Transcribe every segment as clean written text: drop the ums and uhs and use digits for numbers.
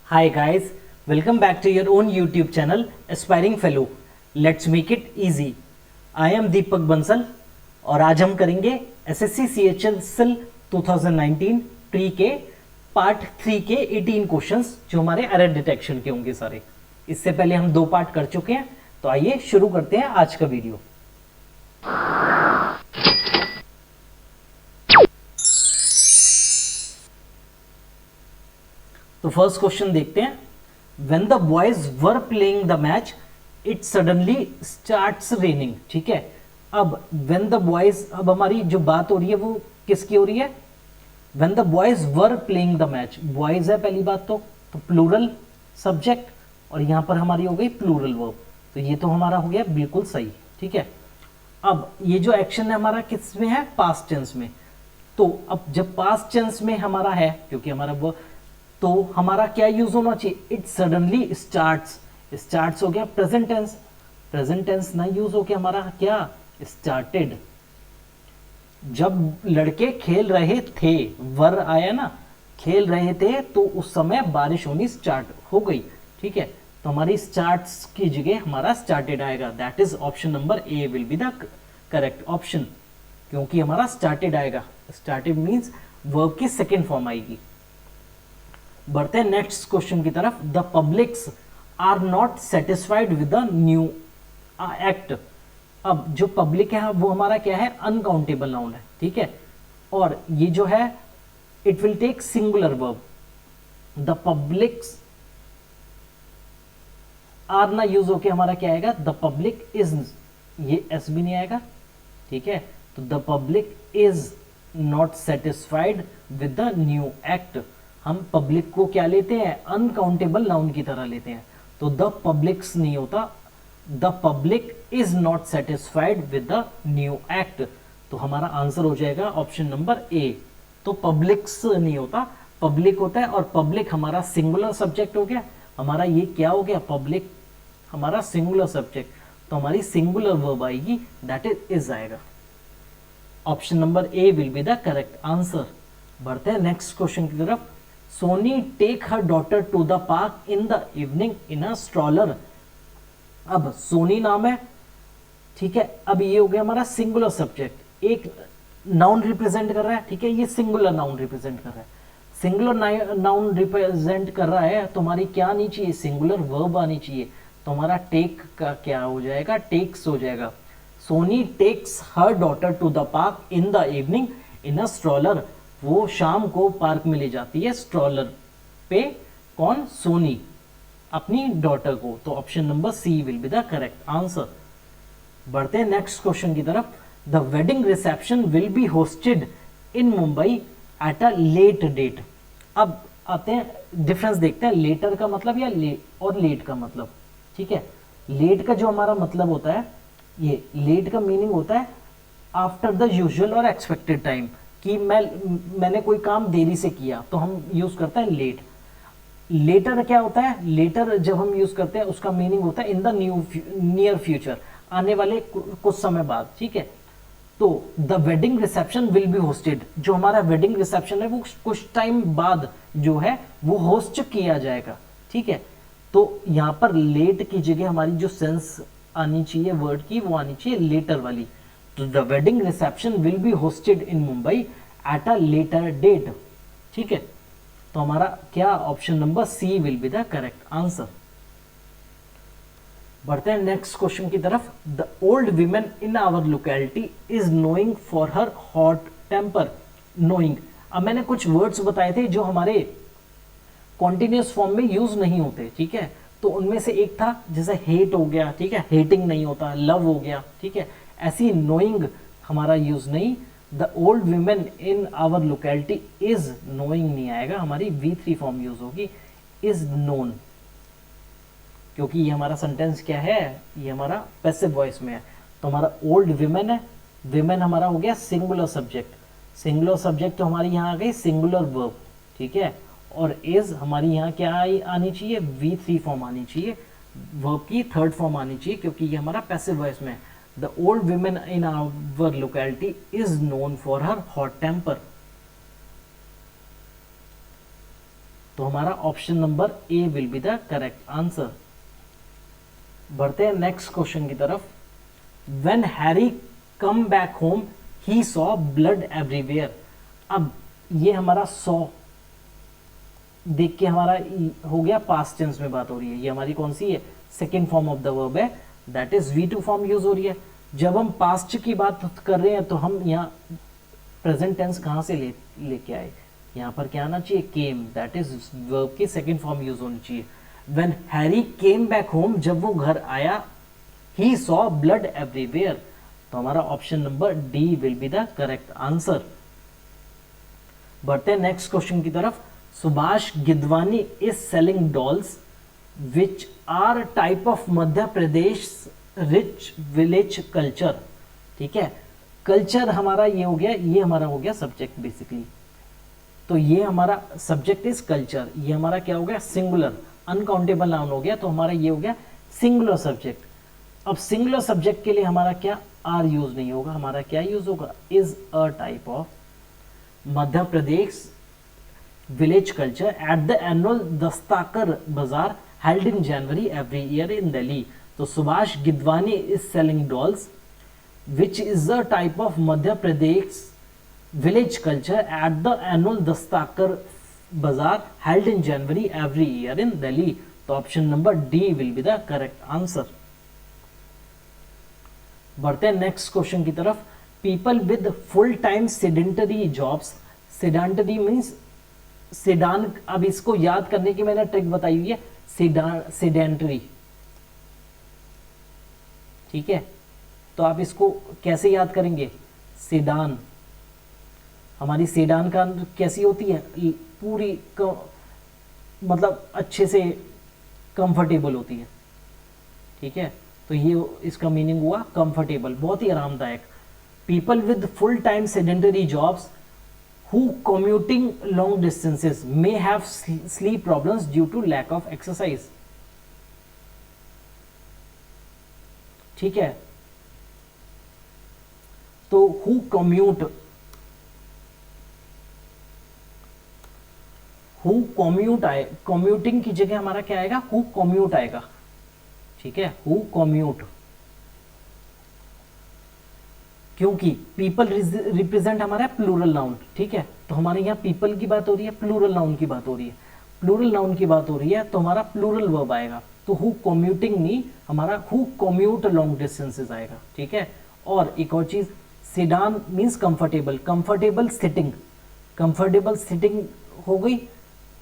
Hi guys, welcome back to your own YouTube channel Aspiring Fellow. Let's make it easy. I am Deepak Bansal और आज हम करेंगे SSC CHSL 2019 pre के part 3 के 18 questions जो हमारे एरर डिटेक्शन के होंगे सारे। इससे पहले हम 2 पार्ट कर चुके हैं, तो आइए शुरू करते हैं आज का वीडियो। तो फर्स्ट क्वेश्चन देखते हैं। When the boys were playing the match it suddenly starts raining. ठीक है, अब व्हेन द बॉयज, अब हमारी जो बात हो रही है वो किसकी हो रही है? When the boys were playing the match, boys है पहली बात तो प्लूरल सब्जेक्ट और यहां पर हमारी हो गई प्लूरल वर्ब, तो ये तो हमारा हो गया बिल्कुल सही। ठीक है, अब ये जो एक्शन है हमारा किस में है? पास्ट टेंस में। तो अब जब पास्ट टेंस में हमारा है, क्योंकि हमारा वो, तो हमारा क्या यूज होना चाहिए? It suddenly starts. स्टार्ट्स हो गया प्रेजेंट टेंस, प्रेजेंट टेंस ना यूज हो गया हमारा क्या? स्टार्टेड। जब लड़के खेल रहे थे, वर आया ना, खेल रहे थे, तो उस समय बारिश होनी स्टार्ट हो गई। ठीक है, तो हमारी स्टार्ट्स की जगह हमारा स्टार्टेड आएगा। That is option number A will be the correct option, क्योंकि हमारा स्टार्टेड आएगा। स्टार्टेड मीन्स वर्ब की सेकेंड फॉर्म आएगी। बढ़ते हैं नेक्स्ट क्वेश्चन की तरफ। The publics are not satisfied with the new act. अब जो पब्लिक है वो हमारा क्या है? अनकाउंटेबल नाउन है। ठीक है, और ये जो है it will take singular verb. The publics are ना यूज होके हमारा क्या आएगा? द पब्लिक इज, ये एस भी नहीं आएगा। ठीक है, तो the public is not satisfied with the new act. हम पब्लिक को क्या लेते हैं? अनकाउंटेबल नाउन की तरह लेते हैं, तो द पब्लिक्स नहीं होता। The public is not satisfied with the new act, तो हमारा आंसर हो जाएगा ऑप्शन नंबर ए। तो पब्लिक्स नहीं होता, पब्लिक होता है, और पब्लिक हमारा सिंगुलर सब्जेक्ट हो गया। हमारा ये क्या हो गया? पब्लिक हमारा सिंगुलर सब्जेक्ट, तो हमारी सिंगुलर वर्ब आएगी, दैट इज आएगा। Option number A will be the correct answer. बढ़ते हैं नेक्स्ट क्वेश्चन की तरफ। Soni take her daughter to the park in the evening in a stroller. अब सोनी नाम है, ठीक है, अब ये हो गया हमारा सिंगुलर सब्जेक्ट, एक नाउन रिप्रेजेंट कर रहा है। ठीक है, ये सिंगुलर नाउन रिप्रेजेंट कर रहा है। सिंगुलर नाउन रिप्रेजेंट कर रहा है तो हमारी क्या आनी चाहिए? सिंगुलर वर्ब आनी चाहिए, तो हमारा टेक का क्या हो जाएगा? टेक्स हो जाएगा। Soni takes her daughter to the park in the evening in a stroller. वो शाम को पार्क में ले जाती है स्ट्रॉलर पे। कौन? सोनी, अपनी डॉटर को। तो option number C will be the correct answer. बढ़ते हैं नेक्स्ट क्वेश्चन की तरफ। The wedding reception will be hosted in Mumbai at a late date. अब आते हैं डिफरेंस देखते हैं, लेटर का मतलब या और लेट का मतलब। ठीक है, लेट का जो हमारा मतलब होता है, ये लेट का मीनिंग होता है आफ्टर द यूजुअल और एक्सपेक्टेड टाइम, कि मैंने कोई काम देरी से किया तो हम यूज करते हैं लेट। लेटर क्या होता है? लेटर जब हम यूज करते हैं उसका मीनिंग होता है इन द नियर फ्यूचर, आने वाले कुछ समय बाद। ठीक है, तो the wedding reception will be hosted, जो हमारा वेडिंग रिसेप्शन है वो कुछ टाइम बाद जो है वो होस्ट किया जाएगा। ठीक है, तो यहां पर लेट की जगह हमारी जो सेंस आनी चाहिए वर्ड की, वो आनी चाहिए लेटर वाली। तो the wedding reception will be hosted in Mumbai at a later date. ठीक है, तो हमारा क्या? Option number C will be the correct answer. बढ़ते हैं नेक्स्ट क्वेश्चन की तरफ। The old women in our locality is knowing for her hot temper. Knowing, अब मैंने कुछ वर्ड्स बताए थे जो हमारे कॉन्टिन्यूस फॉर्म में यूज नहीं होते। ठीक है, तो उनमें से एक था जैसे हेट हो गया। ठीक है, हेटिंग नहीं होता, लव हो गया। ठीक है, ऐसी नोइंग हमारा यूज नहीं। The old women in our locality is knowing नहीं आएगा, हमारी V3 फॉर्म यूज होगी, इज नोन, क्योंकि ये हमारा सेंटेंस क्या है? ये हमारा पैसिव वॉइस में है, तो हमारा ओल्ड वीमेन है। वीमेन हमारा हो गया सिंगुलर सब्जेक्ट, सिंगुलर सब्जेक्ट तो हमारी यहाँ आ गई सिंगुलर वर्ब। ठीक है, और इज हमारी यहाँ क्या आनी चाहिए? V3 फॉर्म आनी चाहिए, वर्ब की थर्ड फॉर्म आनी चाहिए, क्योंकि ये हमारा पैसिव वॉइस में है। The old women in our locality is known for her hot temper. तो हमारा option number A will be the correct answer. बढ़ते हैं नेक्स्ट क्वेश्चन की तरफ। When Harry come back home he saw blood everywhere. अब ये हमारा saw देख के हमारा हो गया पास्ट टेंस में बात हो रही है। ये हमारी कौन सी है, second form of the verb है, that is V2 form use हो रही है। जब हम पास्ट की बात कर रहे हैं तो हम यहाँ प्रेजेंट टेंस कहाँ से लेके आए, यहाँ पर क्या आना चाहिए, केम, दैट इज वर्ब की सेकेंड फॉर्म यूज होनी चाहिए। When Harry came back home, जब वो घर आया, ही सॉ ब्लड एवरीवेयर, तो हमारा option number D will be the correct answer. बढ़ते हैं नेक्स्ट क्वेश्चन की तरफ। Subhash Gidwani is selling dolls which are type of Madhya Pradesh rich village culture. ठीक है, कल्चर हमारा ये हो गया, ये हमारा हो गया सब्जेक्ट बेसिकली। तो ये हमारा सब्जेक्ट इज कल्चर, ये हमारा क्या हो गया, सिंगुलर, अनकाउंटेबल नाउन हो गया, तो हमारा ये हो गया सिंगुलर सब्जेक्ट। अब सिंगुलर सब्जेक्ट के लिए हमारा क्या आर यूज नहीं होगा, हमारा क्या यूज होगा, is a type of Madhya Pradesh village culture at the annual Dastkar bazaar held in January every year in Delhi. तो Subhash Gidwani is selling dolls which is a type of Madhya Pradesh village culture at the annual Dastkar bazaar held in January every year in Delhi. तो option number D will be the correct answer. बढ़ते हैं next question की तरफ। People with full time sedentary jobs, sedentary means sedan, अब इसको याद करने की मैंने ट्रिक बताई हुई है, सेडेंटरी। ठीक है, तो आप इसको कैसे याद करेंगे, सेडान, हमारी सेडान का कैसी होती है, पूरी मतलब अच्छे से कंफर्टेबल होती है। ठीक है, तो ये इसका मीनिंग हुआ कंफर्टेबल, बहुत ही आरामदायक। People with full time sedentary jobs who commuting long distances may have sleep problems due to lack of exercise। ठीक है, तो who commute आए, commuting की जगह हमारा क्या आएगा, who commute आएगा। ठीक है, who commute, क्योंकि पीपल रिप्रेजेंट हमारा प्लूरल नाउन। ठीक है, तो हमारे यहाँ पीपल की बात हो रही है, प्लूरल नाउन की बात हो रही है, प्लूरल नाउन की बात हो रही है, तो हमारा प्लूरल वर्ब आएगा। तो हु कम्यूटिंग नहीं, हमारा हु कम्यूट लॉन्ग डिस्टेंसेस आएगा। ठीक है, और एक और चीज, sedan means comfortable, comfortable sitting, comfortable sitting हो गई,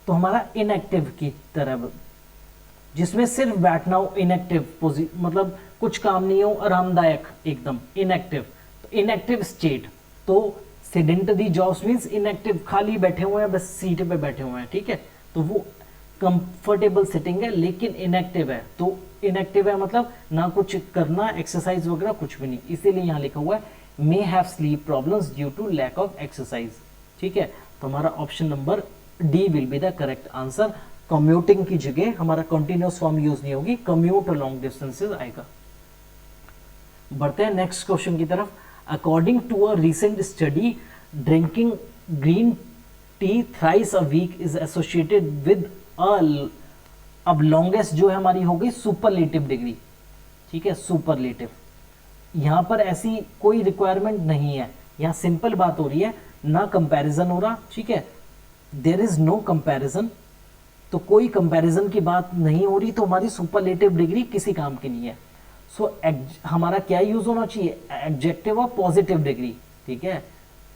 तो हमारा इनएक्टिव की तरह, जिसमें सिर्फ बैठना हो, इनएक्टिव मतलब कुछ काम नहीं हो, आरामदायक एकदम, इनएक्टिव, इनएक्टिव स्टेट। तो सेडेंटरी जॉब्स मींस इनएक्टिव, खाली बैठे हुए हैं, बस सीट पे बैठे हुए हैं। ठीक है, तो वो कंफर्टेबल सिटिंग है लेकिन इनएक्टिव है। तो इनएक्टिव है मतलब ना कुछ करना, एक्सरसाइज वगैरह कुछ भी नहीं, इसीलिए यहाँ लिखा हुआ है may have sleep problems due to lack of exercise. ठीक है, तो हमारा option number D will be the correct answer. Commuting की जगह हमारा कंटिन्यूअस फॉर्म यूज नहीं होगी, कम्यूट लॉन्ग डिस्टेंसेज आएगा। बढ़ते हैं नेक्स्ट क्वेश्चन की तरफ। According to a recent study, drinking green tea thrice a week is associated with a, अब longest जो है हमारी हो गई सुपरलेटिव डिग्री। ठीक है, सुपरलेटिव, यहाँ पर ऐसी कोई रिक्वायरमेंट नहीं है, यहाँ सिंपल बात हो रही है, ना कंपैरिजन हो रहा। ठीक है, देयर इज नो कंपैरिजन, तो कोई कंपैरिजन की बात नहीं हो रही, तो हमारी सुपरलेटिव डिग्री किसी काम की नहीं है। सो हमारा क्या यूज होना चाहिए, एडजेक्टिव और पॉजिटिव डिग्री। ठीक है,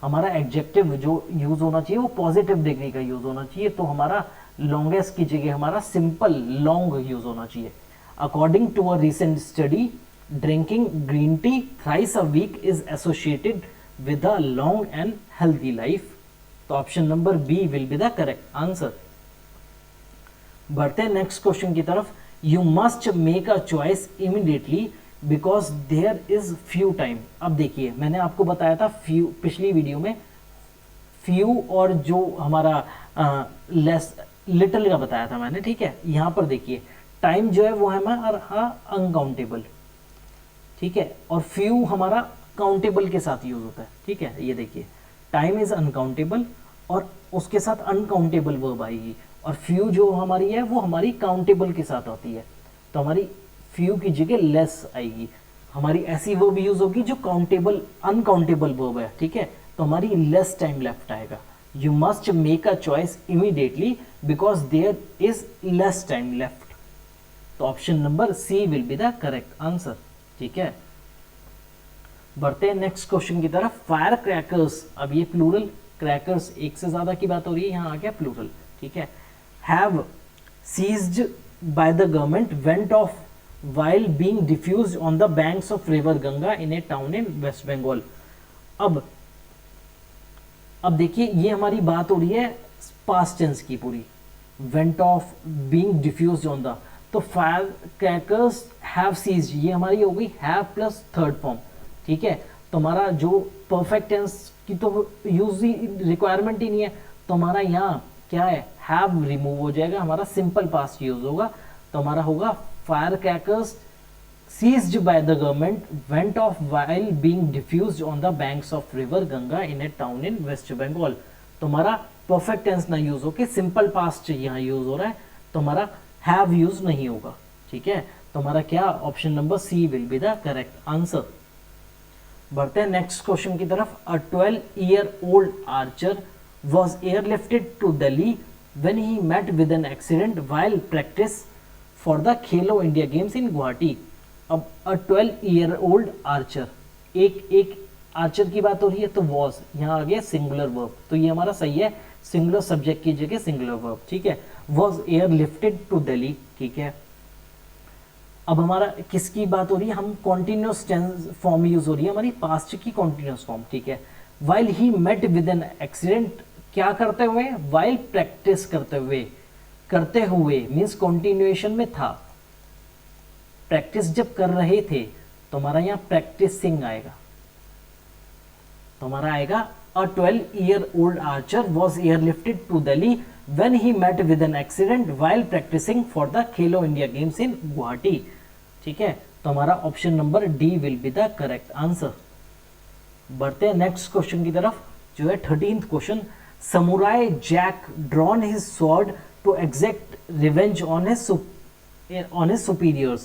हमारा एडजेक्टिव जो यूज होना चाहिए वो पॉजिटिव डिग्री का यूज होना चाहिए, तो हमारा लॉन्गेस्ट की जगह हमारा सिंपल लॉन्ग यूज होना चाहिए। According to a recent study, drinking green tea thrice a week is associated with a long and healthy life. तो option number B will be the correct answer. बढ़ते हैं next question की तरफ। You must make a choice immediately because there is few time। अब देखिए, मैंने आपको बताया था few, पिछली वीडियो में few और जो हमारा लेस लिटिल का बताया था मैंने। ठीक है, यहाँ पर देखिए टाइम जो है वो है हमारा अनकाउंटेबल। ठीक है, और few हमारा काउंटेबल के साथ यूज होता है। ठीक है, ये देखिए टाइम इज अनकाउंटेबल और उसके साथ अनकाउंटेबल वर्ब आएगी, और फ्यू जो हमारी है वो हमारी काउंटेबल के साथ आती है, तो हमारी फ्यू की जगह लेस आएगी, हमारी ऐसी वर्ब यूज होगी जो काउंटेबल अनकाउंटेबल वर्ब है, ठीक है, तो हमारी लेस टाइम लेफ्ट आएगा। You must make a choice immediately because there is less time left, तो option number C will be the correct answer, ठीक है। बढ़ते हैं नेक्स्ट क्वेश्चन की तरफ। फायर क्रैकर्स, अब ये प्लूरल, क्रैकर्स एक से ज्यादा की बात हो रही है, यहाँ आ गया प्लूरल, ठीक है। Have seized by the government went off while being diffused on the banks of river Ganga in a town in West Bengal। अब देखिए ये हमारी बात हो रही है पास्ट टेंस की पूरी, went off being diffused on the, तो फायर क्रैकर्स हैव सीज्ड, ये हमारी हो गई हैव प्लस थर्ड फॉर्म, ठीक है, तो हमारा जो परफेक्ट टेंस की तो यूज ही रिक्वायरमेंट ही नहीं है, तो हमारा यहाँ क्या है, हैव रिमूव हो जाएगा, हमारा सिंपल पास्ट यूज होगा, तो हमारा होगा firecrackers seized by the government went off while being diffused on the banks of river Ganga in a town in West Bengal। तो हमारा परफेक्ट टेंस ना यूज हो के सिंपल पास्ट यहाँ यूज हो रहा है, तो हमारा हैव यूज नहीं होगा, ठीक है, तो हमारा क्या option number C will be the correct answer. बढ़ते हैं नेक्स्ट क्वेश्चन की तरफ। A 12-year-old archer was airlifted to Delhi when he met with an accident while practice for the Khelo India games in Guwahati. अब अ 12-year-old आर्चर, एक Archer की बात हो रही है, तो वॉज यहाँ आ गया सिंगुलर वर्ब, तो ये हमारा सही है, सिंगुलर सब्जेक्ट की जगह सिंगुलर वर्ब, ठीक है। Was airlifted to Delhi, ठीक है। अब हमारा किसकी बात हो रही है, हम कॉन्टिन्यूस टेंस फॉर्म यूज हो रही है हमारी, पास्ट की कॉन्टिन्यूस फॉर्म, ठीक है। While he met with an accident, क्या करते हुए, वाइल प्रैक्टिस करते हुए मीन्स कॉन्टिन्यूएशन में था, प्रैक्टिस जब कर रहे थे, तो हमारा यहाँ प्रैक्टिसिंग आएगा, तो हमारा आएगा अ 12-year-old archer was airlifted to Delhi when he met with an accident while practicing for the Khelo India games in Guwahati, ठीक है, तो हमारा option number D will be the correct answer. बढ़ते हैं नेक्स्ट क्वेश्चन की तरफ, जो है 13th question. Samurai Jack drawn his sword to exact revenge on his superiors।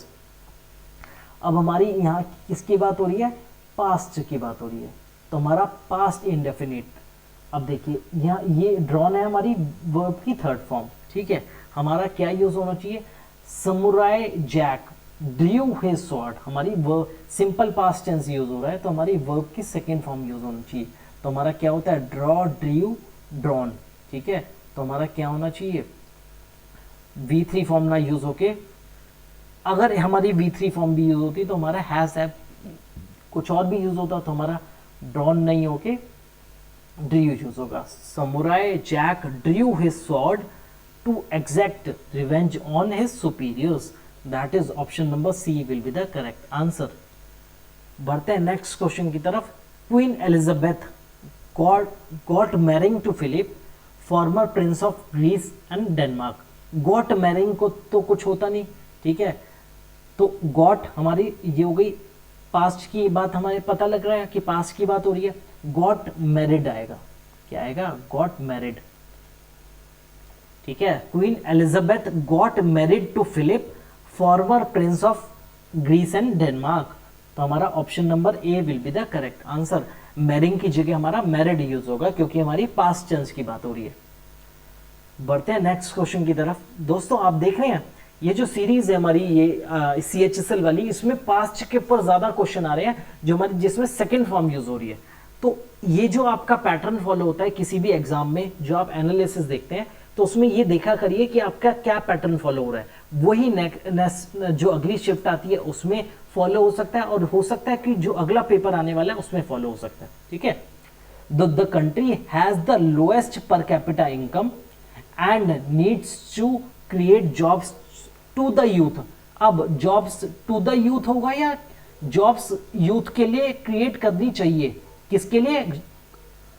अब हमारी यहाँ किसकी बात हो रही है, पास्ट की बात हो रही है, तो हमारा पास्ट इंडेफिनिट। अब देखिए यहाँ ये ड्रॉन है हमारी वर्ब की थर्ड फॉर्म, ठीक है, हमारा क्या यूज होना चाहिए, samurai Jack drew his sword, हमारी verb simple past tense use हो रहा है, तो हमारी वर्ब की सेकेंड फॉर्म यूज होनी चाहिए, तो हमारा क्या होता है, ड्रॉ ड्रू ड्रॉन, ठीक है, तो हमारा क्या होना चाहिए, V3 फॉर्म ना यूज होके, अगर हमारी V3 फॉर्म भी यूज होती तो हमारा हैज हैव कुछ और भी यूज होता, तो हमारा ड्रॉन नहीं होके ड्रू यूज होगा। Samurai Jack drew his sword to exact revenge on his superiors, that is option number C will be the correct answer. बढ़ते हैं नेक्स्ट क्वेश्चन की तरफ। Queen Elizabeth got marrying to Philip former prince of Greece and Denmark. Got marrying को तो कुछ होता नहीं, ठीक है, तो गॉट हमारी ये हो गई पास्ट की बात, हमें पता लग रहा है कि पास्ट की बात हो रही है, गॉट मैरिड आएगा, क्या आएगा, गॉट मैरिड, ठीक है। Queen Elizabeth got married to Philip former prince of Greece and Denmark, तो हमारा option number A will be the correct answer. Marrying की जगह हमारा मैरिड यूज होगा क्योंकि हमारी पास्ट टेंस की बात हो रही है। बढ़ते हैं नेक्स्ट क्वेश्चन की तरफ। दोस्तों आप देख रहे हैं ये जो सीरीज है हमारी ये CHSL वाली, इसमें पास्ट के ऊपर ज्यादा क्वेश्चन आ रहे हैं जो हमारी जिसमें सेकंड फॉर्म यूज हो रही है। तो ये जो आपका पैटर्न फॉलो होता है किसी भी एग्जाम में, जो आप एनालिसिस देखते हैं तो उसमें ये देखा करिए कि आपका क्या पैटर्न फॉलो हो रहा है, वही जो अगली शिफ्ट आती है उसमें फॉलो हो सकता है, और हो सकता है कि जो अगला पेपर आने वाला है उसमें फॉलो हो सकता है, ठीक है। The country has the lowest per capita income and needs to create jobs to the youth. अब जॉब्स टू द यूथ होगा या जॉब्स यूथ के लिए क्रिएट करनी चाहिए, किसके लिए,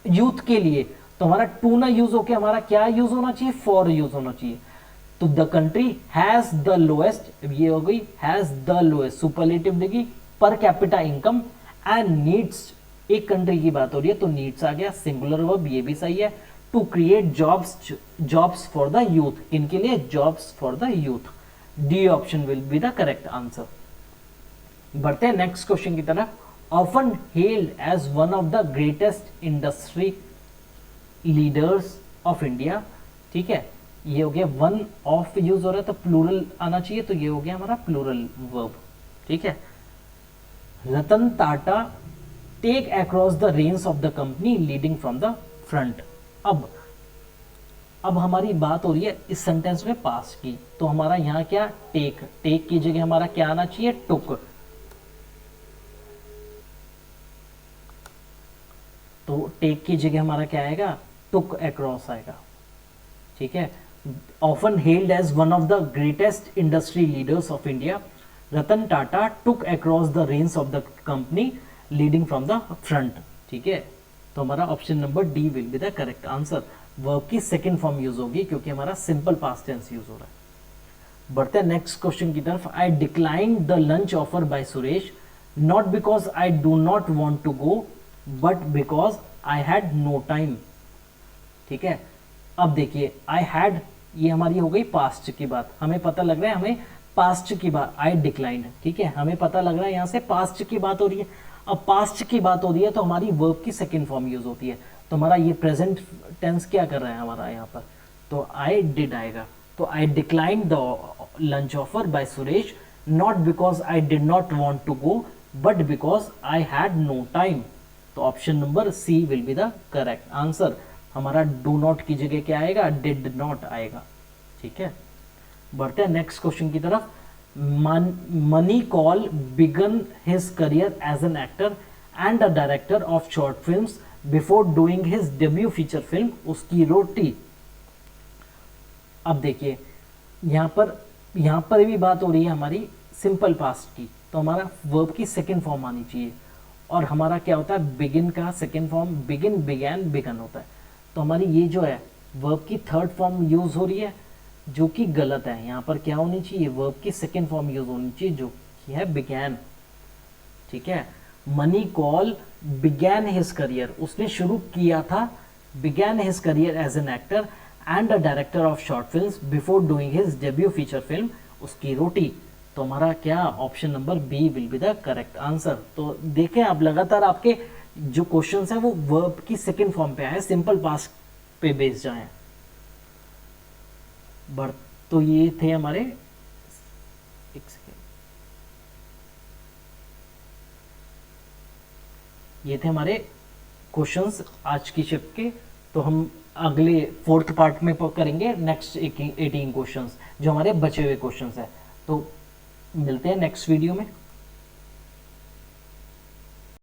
यूथ के लिए, तो हमारा टू ना यूज होके हमारा क्या यूज होना चाहिए, फॉर यूज होना चाहिए। तो the country has the lowest, ये हो गई has the lowest superlative degree पर कैपिटा इनकम एंड नीड्स, एक कंट्री की बात हो रही है तो नीड्स आ गया सिंगुलर वर्ब, ये भी सही है। To create jobs for the youth. किनके लिए? Jobs for the youth. D option will be the correct answer. बढ़ते हैं नेक्स्ट क्वेश्चन की तरफ। Often held as one of the greatest industry leaders of India. ठीक है, ये हो गया वन ऑफ यूज हो रहा है तो प्लूरल आना चाहिए, तो ये हो गया हमारा प्लूरल वर्ब। ठीक है, Ratan Tata take across the reins of the company leading from the front. अब हमारी बात हो रही है इस सेंटेंस में पास्ट की, तो हमारा यहाँ क्या? टेक। टेक की जगह हमारा क्या आना चाहिए? टुक। तो टेक की जगह हमारा क्या आएगा? टुक अक्रॉस आएगा। ठीक है, often held as one of the greatest industry leaders of India, Ratan Tata took across the reins of the company leading from the front. ठीक है, तो हमारा option number D will be the correct answer. Verb की second form use होगी क्योंकि हमारा simple past tense use हो रहा है। बढ़ते हैं नेक्स्ट क्वेश्चन की तरफ। I decline the lunch offer by Suresh not because I do not want to go but because I had no time. ठीक है, अब देखिए आई हैड, ये हमारी हो गई पास्ट की बात। हमें पता लग रहा है हमें पास्ट की बात, आई डिक्लाइंड। ठीक है, हमें पता लग रहा है यहाँ से पास्ट की बात हो रही है। अब पास्ट की बात हो रही है तो हमारी वर्ब की सेकंड फॉर्म यूज होती है। तो हमारा ये प्रेजेंट टेंस क्या कर रहा है हमारा यहाँ पर? तो आई डिड आएगा। तो I declined the lunch offer by Suresh not because I did not want to go but because I had no time. तो option number C will be the correct answer. हमारा डू नॉट की जगह क्या आएगा? Did not आएगा। ठीक है, बढ़ते हैं नेक्स्ट क्वेश्चन की तरफ। Mani Kaul began his career as an actor and a director of short films before doing his debut feature film उसकी रोटी। अब देखिए यहाँ पर भी बात हो रही है हमारी सिंपल पास्ट की, तो हमारा वर्ब की सेकंड फॉर्म आनी चाहिए। और हमारा क्या होता है? बिगिन का second form begin, began, begun होता है। तो हमारी ये जो है वर्ब की थर्ड फॉर्म यूज हो रही है जो कि गलत है। यहाँ पर क्या होनी चाहिए? वर्ब की सेकंड फॉर्म यूज होनी चाहिए जो कि है बिगैन। ठीक है, Mani Kaul began his career, उसने शुरू किया था, began his career as an actor and a director of short films before doing his debut feature film उसकी रोटी। तो हमारा क्या? Option number B will be the correct answer. तो देखें आप लगातार आपके जो क्वेश्चंस हैं वो वर्ब की सेकंड फॉर्म पे आए, सिंपल पास्ट पे बेस्ड जाए। तो ये थे हमारे, एक सेकेंड, ये थे हमारे क्वेश्चंस आज की शिफ्ट के। तो हम अगले फोर्थ पार्ट में करेंगे नेक्स्ट 18 क्वेश्चंस जो हमारे बचे हुए क्वेश्चंस हैं। तो मिलते हैं नेक्स्ट वीडियो में।